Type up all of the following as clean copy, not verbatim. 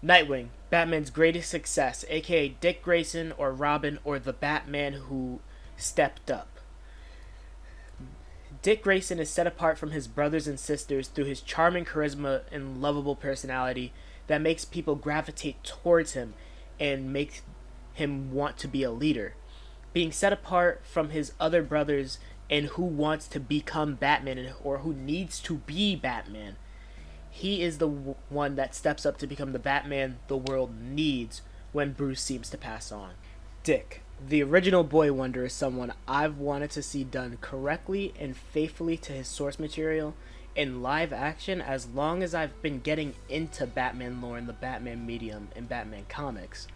Nightwing, Batman's greatest success, aka Dick Grayson or Robin or the Batman who stepped up. Dick Grayson is set apart from his brothers and sisters through his charming charisma and lovable personality that makes people gravitate towards him and makes him want to be a leader. Being set apart from his other brothers and who wants to become Batman or who needs to be Batman, he is the one that steps up to become the Batman the world needs when Bruce seems to pass on. Dick, the original Boy Wonder, is someone I've wanted to see done correctly and faithfully to his source material in live action as long as I've been getting into Batman lore and the Batman medium and Batman comics.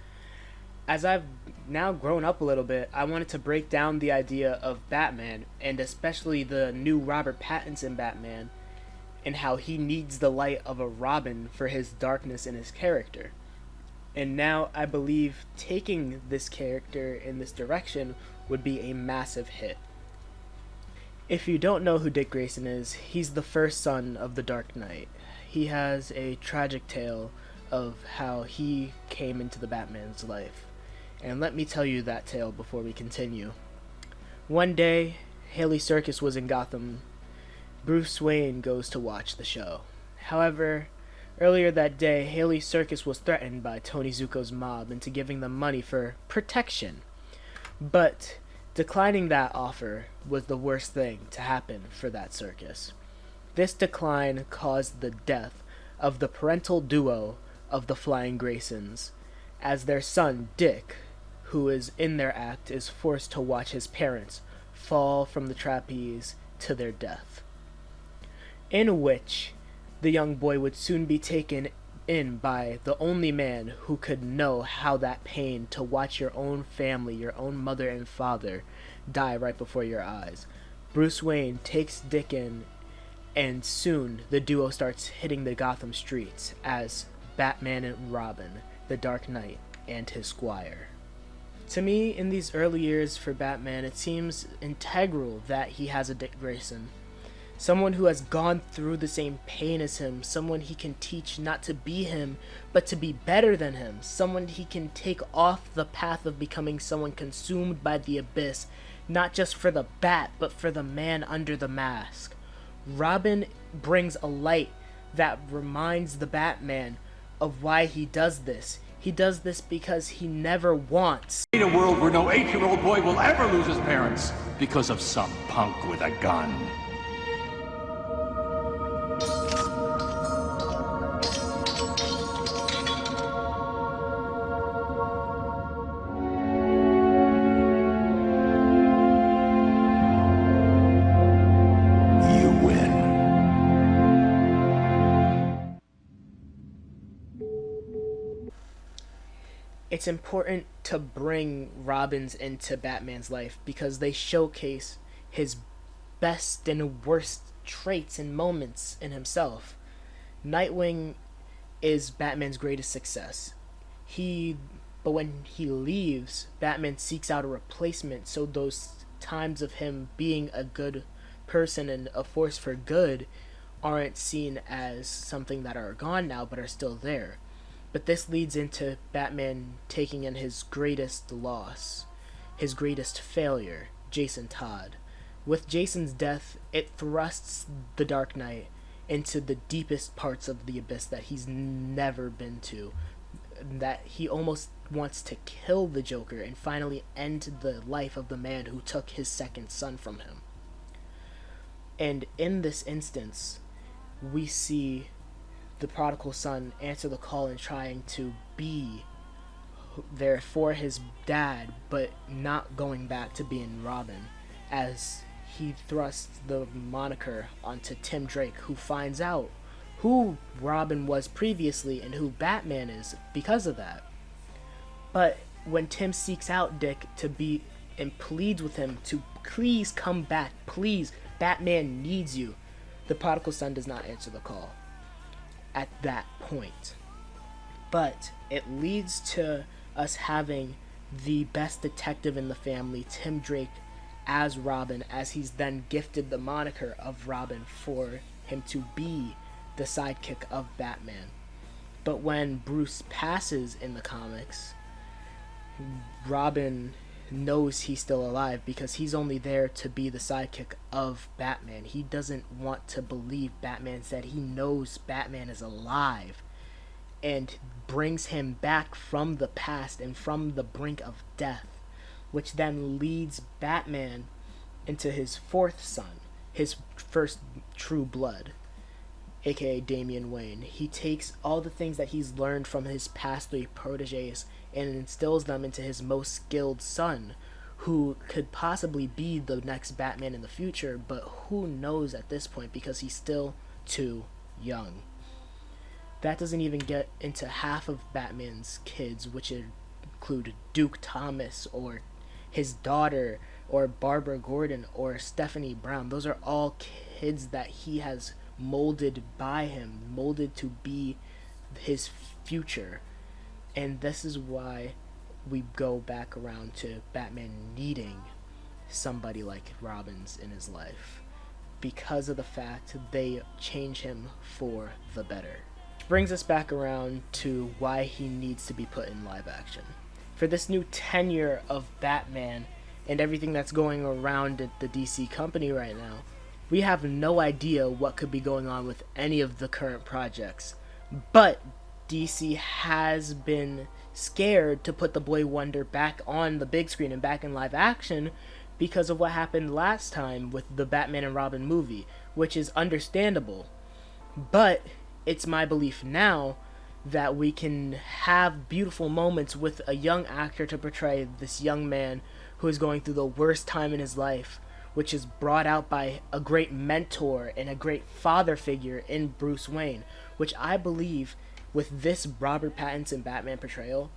As I've now grown up a little bit, I wanted to break down the idea of Batman, and especially the new Robert Pattinson Batman, and how he needs the light of a Robin for his darkness in his character. And now I believe taking this character in this direction would be a massive hit. If you don't know who Dick Grayson is, he's the first son of the Dark Knight. He has a tragic tale of how he came into the Batman's life. And let me tell you that tale before we continue. One day, Haley Circus was in Gotham. Bruce Wayne goes to watch the show. However, earlier that day, Haley Circus was threatened by Tony Zuko's mob into giving them money for protection. But declining that offer was the worst thing to happen for that circus. This decline caused the death of the parental duo of the Flying Graysons, as their son, Dick, who is in their act, is forced to watch his parents fall from the trapeze to their death. In which the young boy would soon be taken in by the only man who could know how that pain to watch your own family, your own mother and father, die right before your eyes. Bruce Wayne takes Dick in, and soon the duo starts hitting the Gotham streets as Batman and Robin, the Dark Knight, and his squire. To me, in these early years for Batman, it seems integral that he has a Dick Grayson. Someone who has gone through the same pain as him, someone he can teach not to be him, but to be better than him, someone he can take off the path of becoming someone consumed by the abyss, not just for the bat, but for the man under the mask. Robin brings a light that reminds the Batman of why he does this. He does this because he never wants. In a world where no 8-year-old boy will ever lose his parents because of some punk with a gun. It's important to bring Robins into Batman's life because they showcase his best and worst traits and moments in himself. Nightwing is Batman's greatest success. But when he leaves, Batman seeks out a replacement, so those times of him being a good person and a force for good aren't seen as something that are gone now but are still there. But this leads into Batman taking in his greatest loss, his greatest failure, Jason Todd. With Jason's death, it thrusts the Dark Knight into the deepest parts of the abyss that he's never been to, that he almost wants to kill the Joker and finally end the life of the man who took his second son from him. And in this instance, we see the prodigal son answer the call and trying to be there for his dad, but not going back to being Robin, as he thrusts the moniker onto Tim Drake, who finds out who Robin was previously and who Batman is because of that. But when Tim seeks out Dick to be and pleads with him to please come back, please, Batman needs you, the prodigal son does not answer the call at that point. But it leads to us having the best detective in the family, Tim Drake, as Robin, as he's then gifted the moniker of Robin for him to be the sidekick of Batman. But when Bruce passes in the comics, Robin knows he's still alive because he's only there to be the sidekick of Batman. He doesn't want to believe Batman said. He knows Batman is alive and brings him back from the past and from the brink of death, which then leads Batman into his fourth son, his first true blood, aka Damian Wayne. He takes all the things that he's learned from his past three proteges and instills them into his most skilled son, who could possibly be the next Batman in the future, but who knows at this point because he's still too young. That doesn't even get into half of Batman's kids, which include Duke Thomas or his daughter or Barbara Gordon or Stephanie Brown. Those are all kids that he has molded by him, molded to be his future. And this is why we go back around to Batman needing somebody like Robin's in his life, because of the fact they change him for the better. Which brings us back around to why he needs to be put in live action. For this new tenure of Batman and everything that's going around at the DC company right now, we have no idea what could be going on with any of the current projects. But DC has been scared to put the Boy Wonder back on the big screen and back in live action because of what happened last time with the Batman and Robin movie, which is understandable. But it's my belief now that we can have beautiful moments with a young actor to portray this young man who is going through the worst time in his life, which is brought out by a great mentor and a great father figure in Bruce Wayne, which I believe with this Robert Pattinson Batman portrayal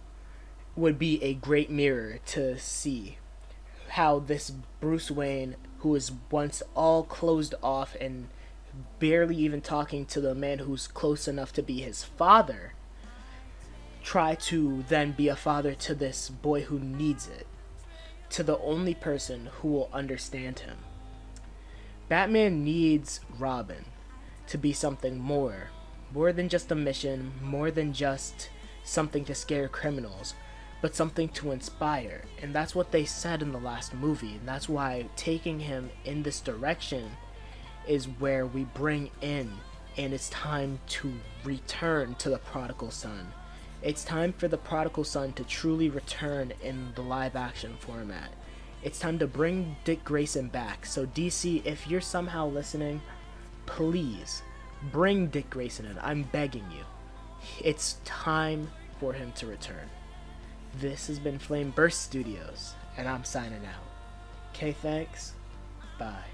would be a great mirror to see how this Bruce Wayne, who is once all closed off and barely even talking to the man who's close enough to be his father, try to then be a father to this boy who needs it, to the only person who will understand him. Batman needs Robin to be something more than just a mission, more than just something to scare criminals, but something to inspire. And that's what they said in the last movie, and that's why taking him in this direction is where we bring in, and it's time to return to the prodigal son. It's time for the prodigal son to truly return in the live action format. It's time to bring Dick Grayson back. So DC, if you're somehow listening, please bring Dick Grayson in. I'm begging you. It's time for him to return. This has been Flame Burst Studios, and I'm signing out. Okay, thanks. Bye.